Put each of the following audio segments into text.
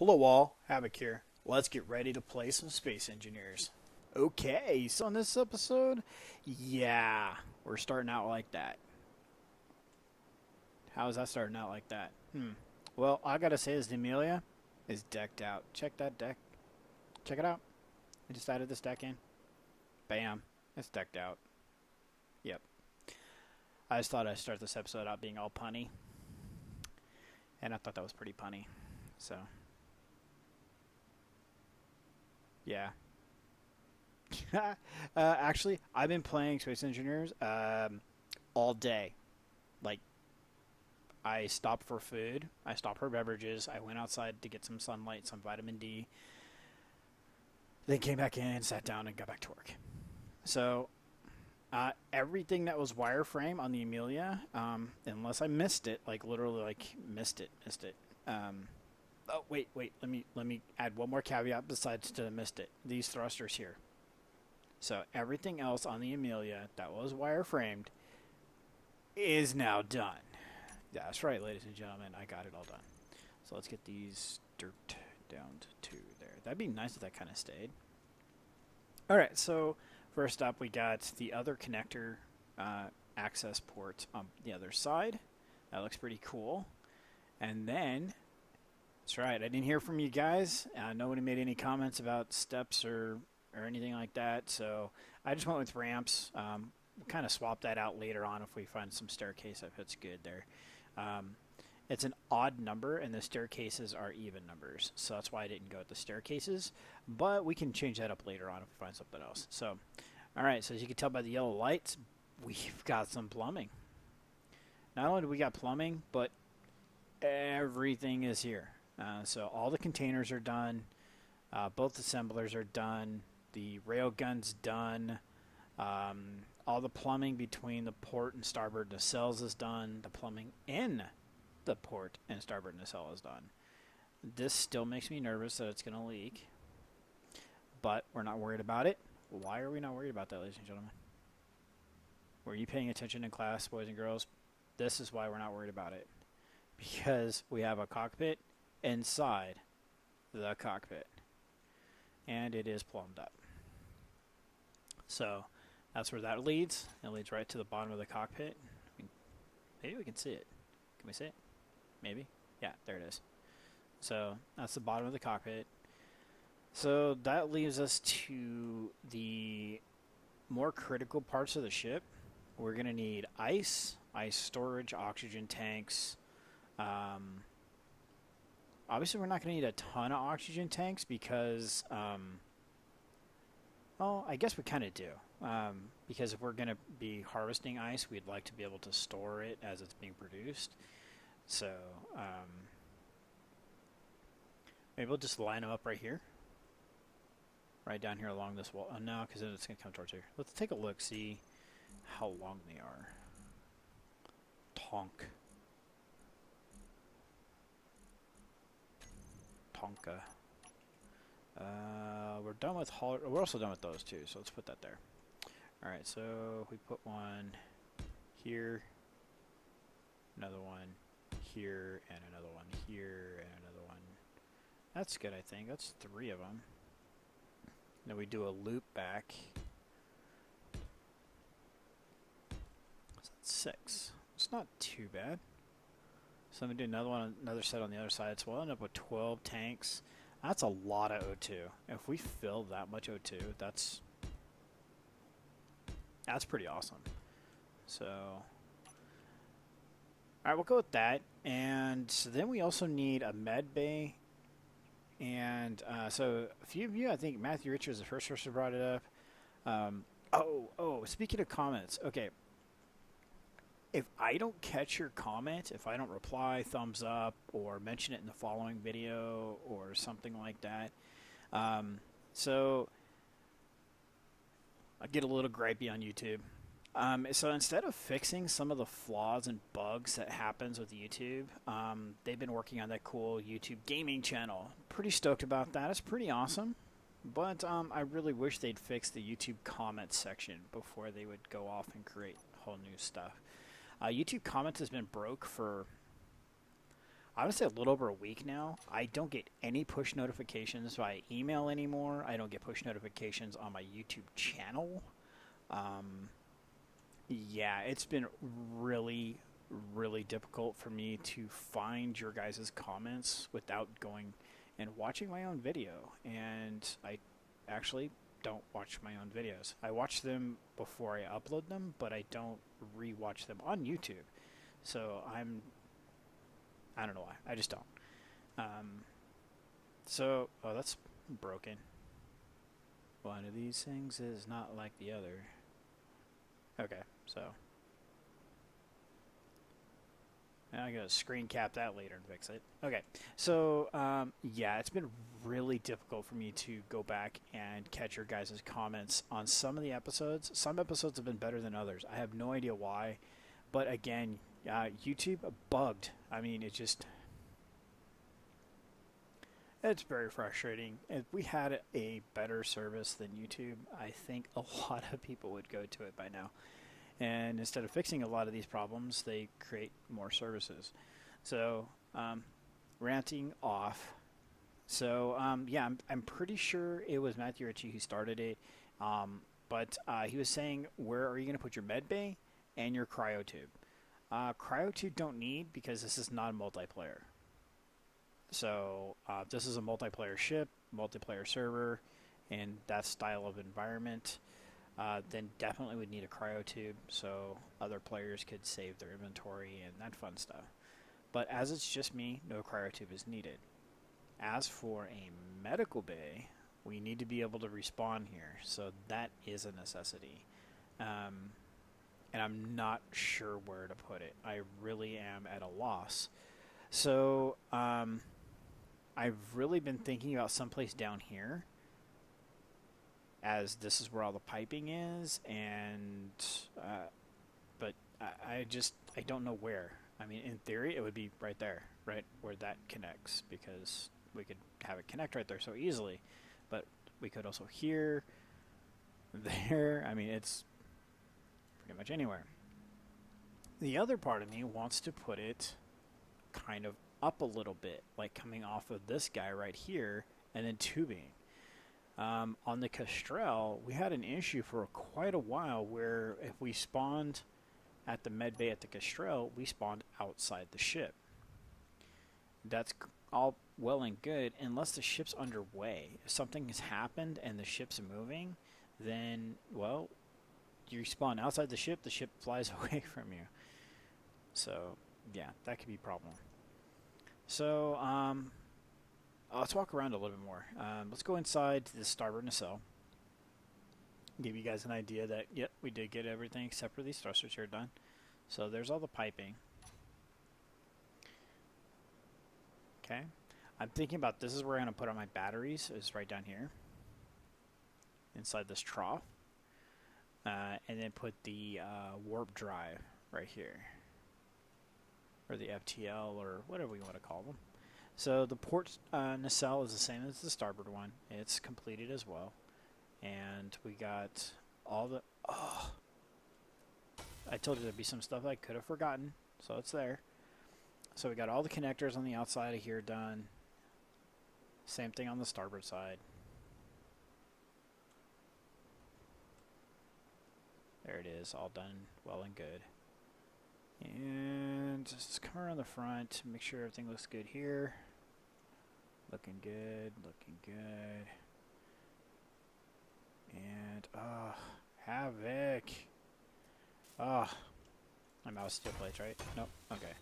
Hello all, Havoc here. Let's get ready to play some Space Engineers. Okay, so in this episode, we're starting out like that. How is that starting out like that? Well, I gotta say is the Emilia is decked out. Check that deck. Check it out. I just added this deck in. Bam. It's decked out. Yep. I just thought I'd start this episode out being all punny. And I thought that was pretty punny. So... yeah. Actually, I've been playing Space Engineers all day. Like, I stopped for food. I stopped for beverages. I went outside to get some sunlight, some vitamin D. Then came back in, sat down, and got back to work. So, everything that was wireframe on the Emilia, unless I missed it, like literally, like missed it. Oh, wait. Let me add one more caveat besides to missed it. These thrusters here. So everything else on the Emilia that was wireframed is now done. That's right, ladies and gentlemen. I got it all done. So let's get these dirt down to 2 there. That'd be nice if that kind of stayed. All right, so first up we got the other connector access port on the other side. That looks pretty cool. And then... that's right. I didn't hear from you guys. Nobody made any comments about steps or anything like that. So I just went with ramps. We'll kind of swap that out later on if we find some staircase that fits good there. It's an odd number, and the staircases are even numbers. So that's why I didn't go with the staircases. But we can change that up later on if we find something else. So, all right. So as you can tell by the yellow lights, we've got some plumbing. Not only do we got plumbing, but everything is here. So all the containers are done. Both assemblers are done. The railgun's done. All the plumbing between the port and starboard nacelles is done. The plumbing in the port and starboard nacelle is done. This still makes me nervous that it's going to leak. But we're not worried about it. Why are we not worried about that, ladies and gentlemen? Were you paying attention in class, boys and girls? This is why we're not worried about it. Because we have a cockpit inside the cockpit, and it is plumbed up. So that's where that leads. It leads right to the bottom of the cockpit. Maybe we can see it. Can we see it? Maybe. Yeah, there it is. So that's the bottom of the cockpit. So that leaves us to the more critical parts of the ship. We're going to need ice storage, oxygen tanks. Obviously, we're not going to need a ton of oxygen tanks because, well, I guess we kind of do. Because if we're going to be harvesting ice, we'd like to be able to store it as it's being produced. So, maybe we'll just line them up right here. Right down here along this wall. Oh, no, because then it's going to come towards here. Let's take a look, see how long they are. Tonka. We're done with we're also done with those two, so let's put that there. Alright, so we put one here, another one here, and another one here, and another one. That's good, I think. That's 3 of them. Then we do a loop back. So that's 6. It's not too bad. So I'm going to do another one, another set on the other side. So we'll end up with 12 tanks. That's a lot of O2. If we fill that much O2, that's pretty awesome. So, all right, we'll go with that. And so then we also need a med bay. And so a few of you, I think Matthew Richard was the first person who brought it up. Speaking of comments, okay. If I don't catch your comment, if I don't reply, thumbs up, or mention it in the following video, or something like that, so I get a little gripey on YouTube. So instead of fixing some of the flaws and bugs that happens with YouTube, they've been working on that cool YouTube gaming channel. Pretty stoked about that. It's pretty awesome. But I really wish they'd fix the YouTube comments section before they would go off and create whole new stuff. YouTube comments has been broke for I would say a little over a week now. I don't get any push notifications via email anymore. I don't get push notifications on my YouTube channel. Um, yeah, it's been really, really difficult for me to find your guys' comments without going and watching my own video. And I actually don't watch my own videos. I watch them before I upload them, but I don't re-watch them on YouTube. So I don't know why. I just don't. Oh, that's broken. One of these things is not like the other. Okay, so I gotta screen cap that later and fix it. Okay, so yeah, it's been really difficult for me to go back and catch your guys' comments on some of the episodes. Some episodes have been better than others. I have no idea why, but again, YouTube bugged. I mean, it's very frustrating. If we had a better service than YouTube, I think a lot of people would go to it by now. And instead of fixing a lot of these problems, they create more services. So, ranting off. So, yeah, I'm pretty sure it was Matthew Ritchie who started it. But he was saying, where are you going to put your med bay and your cryo tube? Cryo tube don't need because this is not a multiplayer. So this is a multiplayer ship, multiplayer server, and that style of environment. Then definitely would need a cryo tube so other players could save their inventory and that fun stuff. But as it's just me, no cryo tube is needed. As for a medical bay, we need to be able to respawn here, so that is a necessity. And I'm not sure where to put it. I really am at a loss. So I've really been thinking about someplace down here, as this is where all the piping is, and but I don't know where. I mean, in theory, it would be right there, right where that connects, because we could have it connect right there so easily. But we could also here, there. I mean, it's pretty much anywhere. The other part of me wants to put it kind of up a little bit, like coming off of this guy right here, and then tubing. On the Kestrel, we had an issue for quite a while where if we spawned at the med bay at the Kestrel, we spawned outside the ship. That's all well and good unless the ship's underway. If something has happened and the ship's moving, then, well, you spawn outside the ship flies away from you. So, yeah, that could be a problem. So, let's walk around a little bit more. Let's go inside to the starboard nacelle. Give you guys an idea that, yep, we did get everything except for these thrusters here done. So there's all the piping. Okay. I'm thinking about this is where I'm going to put on my batteries, is right down here. Inside this trough. And then put the warp drive right here. Or the FTL, or whatever we want to call them. So the port nacelle is the same as the starboard one. It's completed as well. And we got all the... Oh! I told you there'd be some stuff I could have forgotten. So it's there. So we got all the connectors on the outside of here done. Same thing on the starboard side. There it is, all done well and good. And just come around the front, make sure everything looks good here. Looking good, looking good. And, Havoc. My mouse still plays, right? Nope, okay.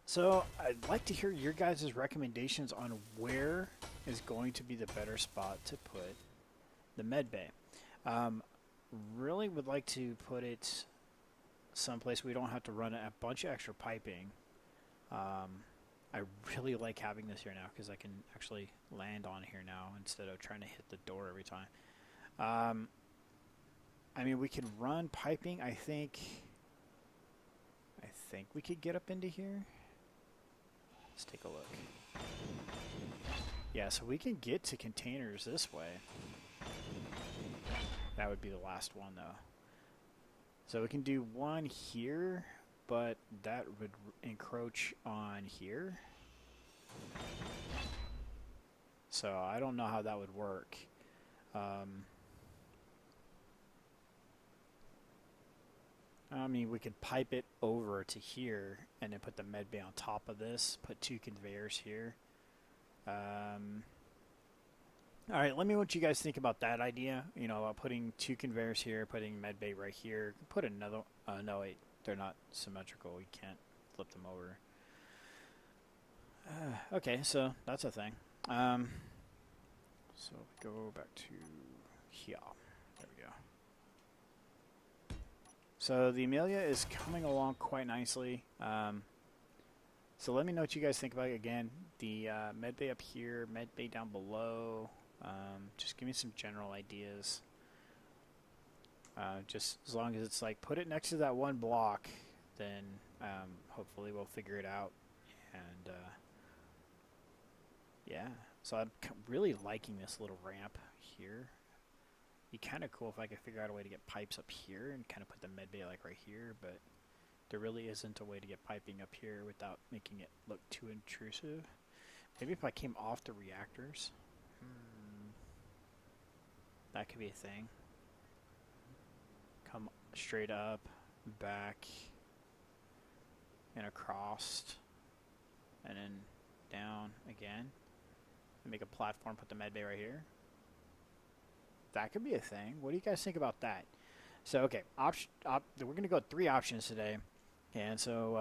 So, I'd like to hear your guys' recommendations on where is going to be the better spot to put the med bay. Really would like to put it someplace we don't have to run a bunch of extra piping. I really like having this here now because I can actually land on here now instead of trying to hit the door every time. I mean, we can run piping. I think we could get up into here. Let's take a look. Yeah, so we can get to containers this way. That would be the last one, though. So we can do one here, but that would encroach on here. So I don't know how that would work. I mean, we could pipe it over to here and then put the med bay on top of this, put 2 conveyors here. All right, let me know what you guys think about that idea. You know, about putting 2 conveyors here, putting med bay right here. Put another. No, wait, they're not symmetrical. We can't flip them over. Okay, so that's a thing. So go back to here. There we go. So the Emilia is coming along quite nicely. So let me know what you guys think about it. Again, the med bay up here, med bay down below. Just give me some general ideas. Just as long as it's like put it next to that one block, then hopefully we'll figure it out. And yeah, so I'm really liking this little ramp here. Be kind of cool if I could figure out a way to get pipes up here and kind of put the med bay like right here, but there really isn't a way to get piping up here without making it look too intrusive. Maybe if I came off the reactors. That could be a thing. Come straight up, back, and across, and then down again. And make a platform, put the med bay right here. That could be a thing. What do you guys think about that? So, okay, we're going to go with 3 options today. And so,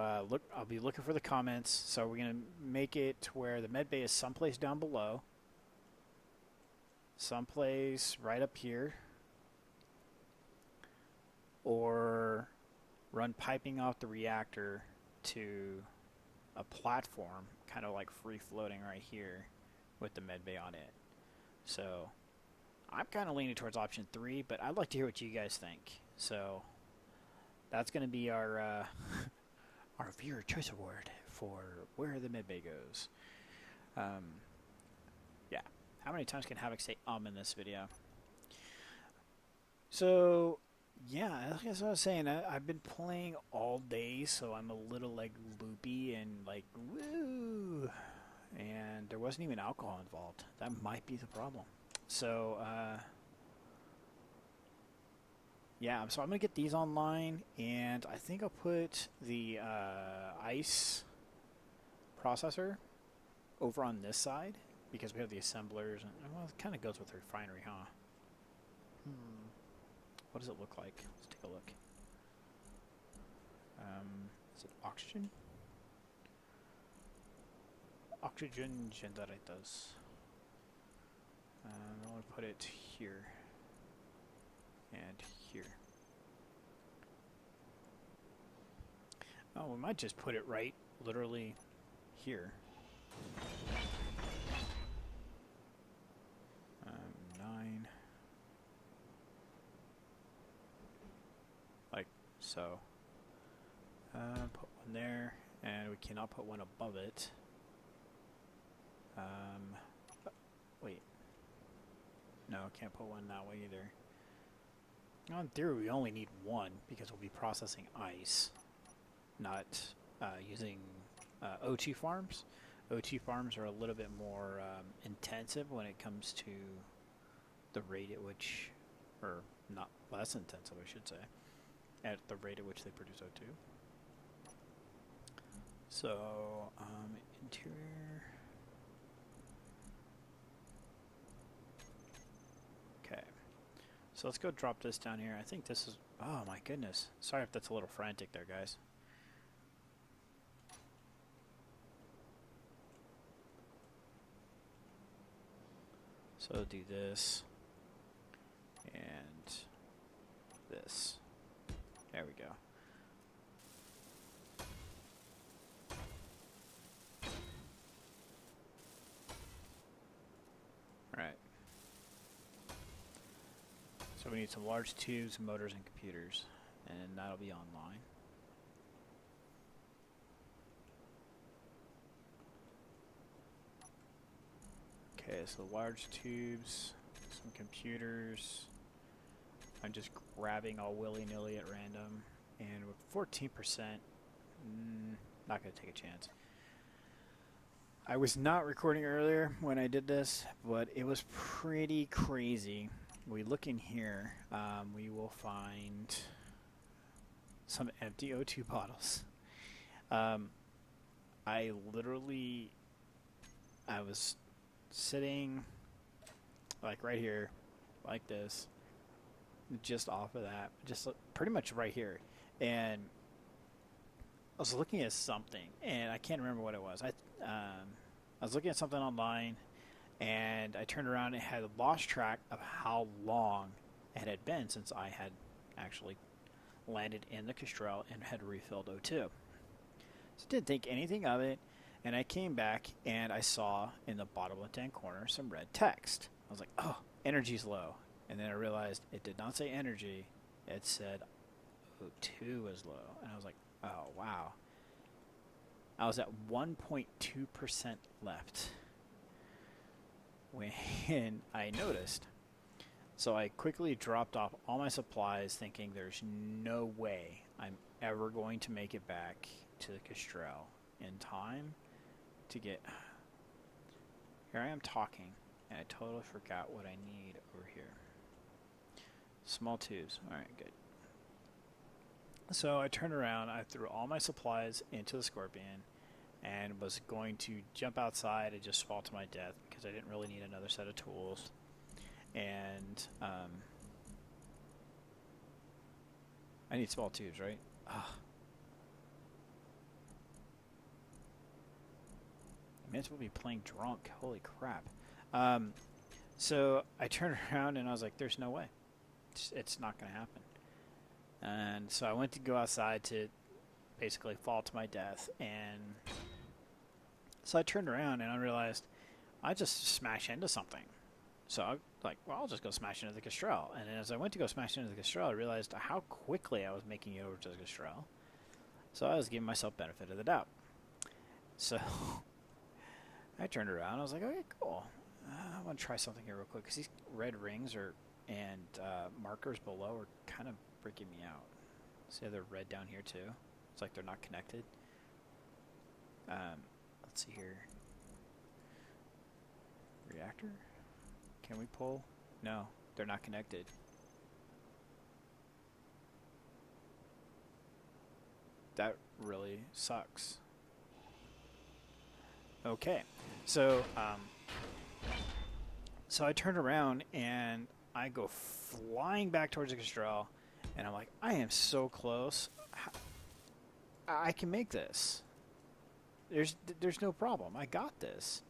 I'll be looking for the comments. So we're going to make it where the med bay is someplace down below. Someplace right up here, or run piping off the reactor to a platform, kind of like free floating right here with the med bay on it. So I'm kind of leaning towards option 3, but I'd like to hear what you guys think. So that's going to be our our viewer choice award for where the med bay goes. Yeah. How many times can Havoc say in this video? So, yeah, as I was saying, I've been playing all day, so I'm a little, like, loopy and, like, woo! And there wasn't even alcohol involved. That might be the problem. So, yeah, so I'm going to get these online, and I think I'll put the ice processor over on this side, because we have the assemblers, and well, it kind of goes with the refinery, huh? What does it look like? Let's take a look. Is it oxygen? Oxygen generators. I want to put it here and here. Oh, we might just put it right, literally here. 9. Like so. Put one there, and we cannot put one above it. Wait. No, can't put one that way either. In theory, we only need one because we'll be processing ice, not using O2 farms. O2 farms are a little bit more intensive when it comes to the rate at which, or not less intensive, I should say, at the rate at which they produce O2. So, interior. Okay. So let's go drop this down here. I think this is, oh my goodness. Sorry if that's a little frantic there, guys. So do this and this. There we go. All right. So we need some large tubes, motors, and computers, and that'll be online. Okay, so large tubes, some computers. I'm just grabbing all willy-nilly at random, and with 14%, Not going to take a chance. I was not recording earlier when I did this, but it was pretty crazy. We look in here, we will find some empty O2 bottles. I was sitting like right here, like this, just off of that, just pretty much right here, and I was looking at something, and I can't remember what it was. I was looking at something online, and I turned around and had lost track of how long it had been since I had actually landed in the Kestrel and had refilled O2. So I didn't think anything of it, and I came back and I saw in the bottom left-hand corner some red text. I was like, oh, energy's low. And then I realized it did not say energy. It said O2 was low. And I was like, oh, wow. I was at 1.2% left when I noticed. So I quickly dropped off all my supplies thinking there's no way I'm ever going to make it back to the Kestrel in time to get... Here I am talking, and I totally forgot what I need over here. Small tubes. Alright, good. So I turned around, I threw all my supplies into the Scorpion, and was going to jump outside and just fall to my death because I didn't really need another set of tools. And I need small tubes, right? Ugh. I may as well be playing drunk. Holy crap. So I turned around and I was like, there's no way. It's not going to happen. And so I went to go outside to basically fall to my death. And so I turned around and I realized I just smashed into something. So I was like, well, I'll just go smash into the Kestrel. And as I went to go smash into the Kestrel, I realized how quickly I was making it over to the Kestrel. So I was giving myself benefit of the doubt. So I turned around. I was like, okay, cool. I want to try something here real quick because these red rings and markers below are kind of freaking me out. See how they're red down here too? It's like they're not connected. Let's see here. Reactor? Can we pull? No, they're not connected. That really sucks. Okay, so I turned around and I go flying back towards the Kestrel, and I'm like, I am so close. I can make this. There's no problem. I got this.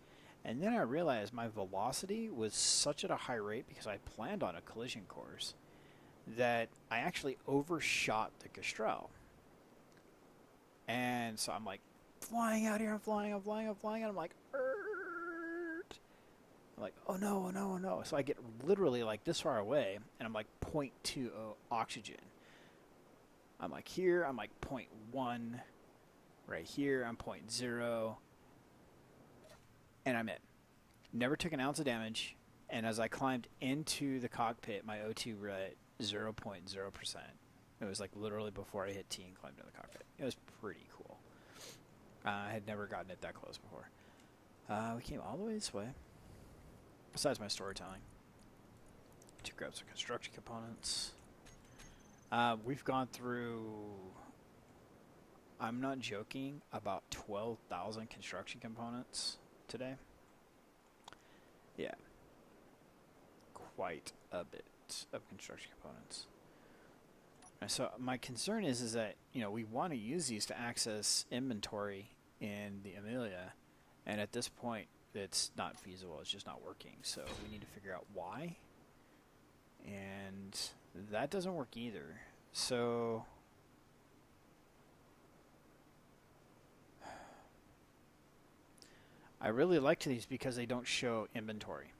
And then I realized my velocity was such at a high rate because I planned on a collision course that I actually overshot the Kestrel. And so I'm like flying out here, I'm flying, and I'm like, I'm like, oh no, oh no, oh no. So I get literally like this far away, and I'm like 0.20 oxygen. I'm like here, I'm like 0.1. Right here, I'm 0.0. And I'm in. Never took an ounce of damage. And as I climbed into the cockpit, my O2 were at 0.0%. It was like literally before I hit T and climbed into the cockpit. It was pretty cool. I had never gotten it that close before. We came all the way this way. Besides my storytelling. To grab some construction components. We've gone through... I'm not joking, about 12,000 construction components today. Yeah. Quite a bit of construction components. So my concern is that, you know, we want to use these to access inventory in the Emilia, and at this point it's not feasible, it's just not working. So we need to figure out why. And that doesn't work either. So I really liked these because they don't show inventory.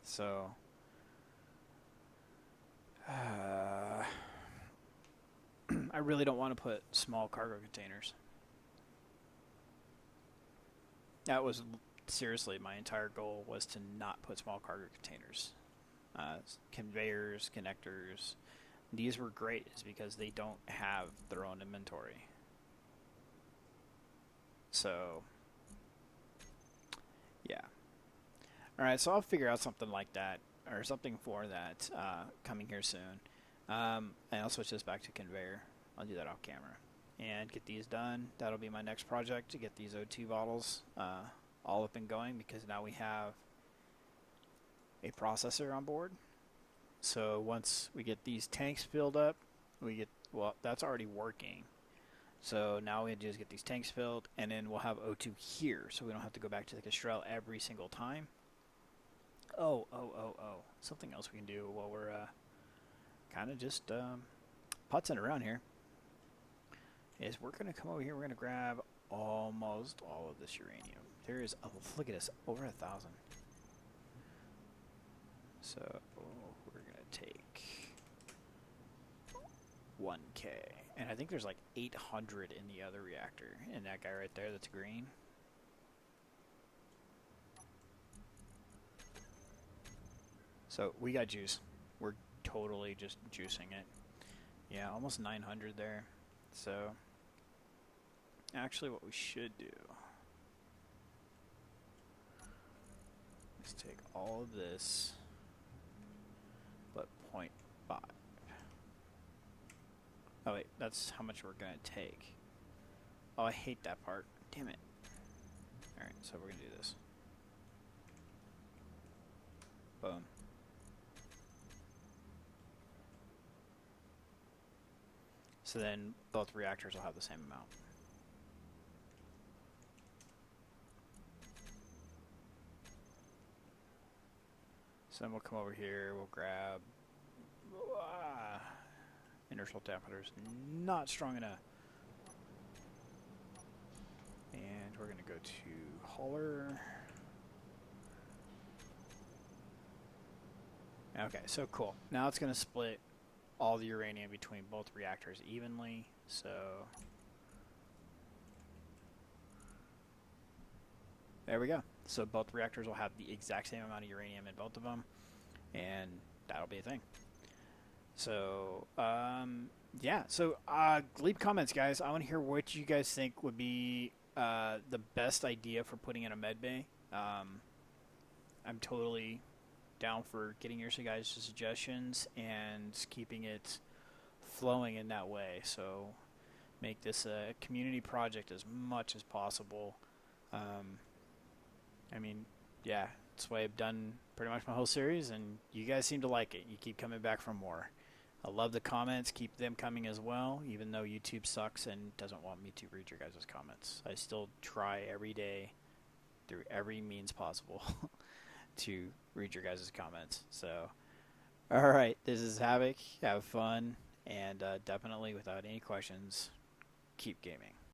So I really don't want to put small cargo containers. That was seriously my entire goal, was to not put small cargo containers. Conveyors, connectors, these were great is because they don't have their own inventory. So, yeah. All right, so I'll figure out something like that or something for that coming here soon. And I'll switch this back to conveyor. I'll do that off camera and get these done. That'll be my next project to get these O2 bottles all up and going, because now we have a processor on board. So once we get these tanks filled up, well, that's already working. So now we just get these tanks filled, and then we'll have O2 here, so we don't have to go back to the Castrel every single time. Oh. Something else we can do while we're kind of just putzing around here is we're going to come over here. We're going to grab almost all of this uranium. There is, look at this, over 1,000. So we're going to take 1K. And I think there's like 800 in the other reactor. And that guy right there that's green. So we got juice. We're totally just juicing it. Yeah, almost 900 there. So actually what we should do is take all of this, but 0.5. Oh wait, that's how much we're going to take. Oh, I hate that part. Damn it. Alright, so we're going to do this. Boom. So then both reactors will have the same amount. So then we'll come over here, we'll grab inertial dampeners, not strong enough. And we're going to go to hauler. Okay, so cool. Now it's going to split all the uranium between both reactors evenly. So there we go. So both reactors will have the exact same amount of uranium in both of them, and that'll be a thing. So yeah, so leave comments, guys. I want to hear what you guys think would be the best idea for putting in a med bay. I'm totally down for getting your guys' suggestions and keeping it flowing in that way. So make this a community project as much as possible. I mean, yeah, that's the way I've done pretty much my whole series, and you guys seem to like it. You keep coming back for more. I love the comments. Keep them coming as well, even though YouTube sucks and doesn't want me to read your guys' comments. I still try every day through every means possible to read your guys' comments. So, all right, this is Havoc. Have fun, and definitely, without any questions, keep gaming.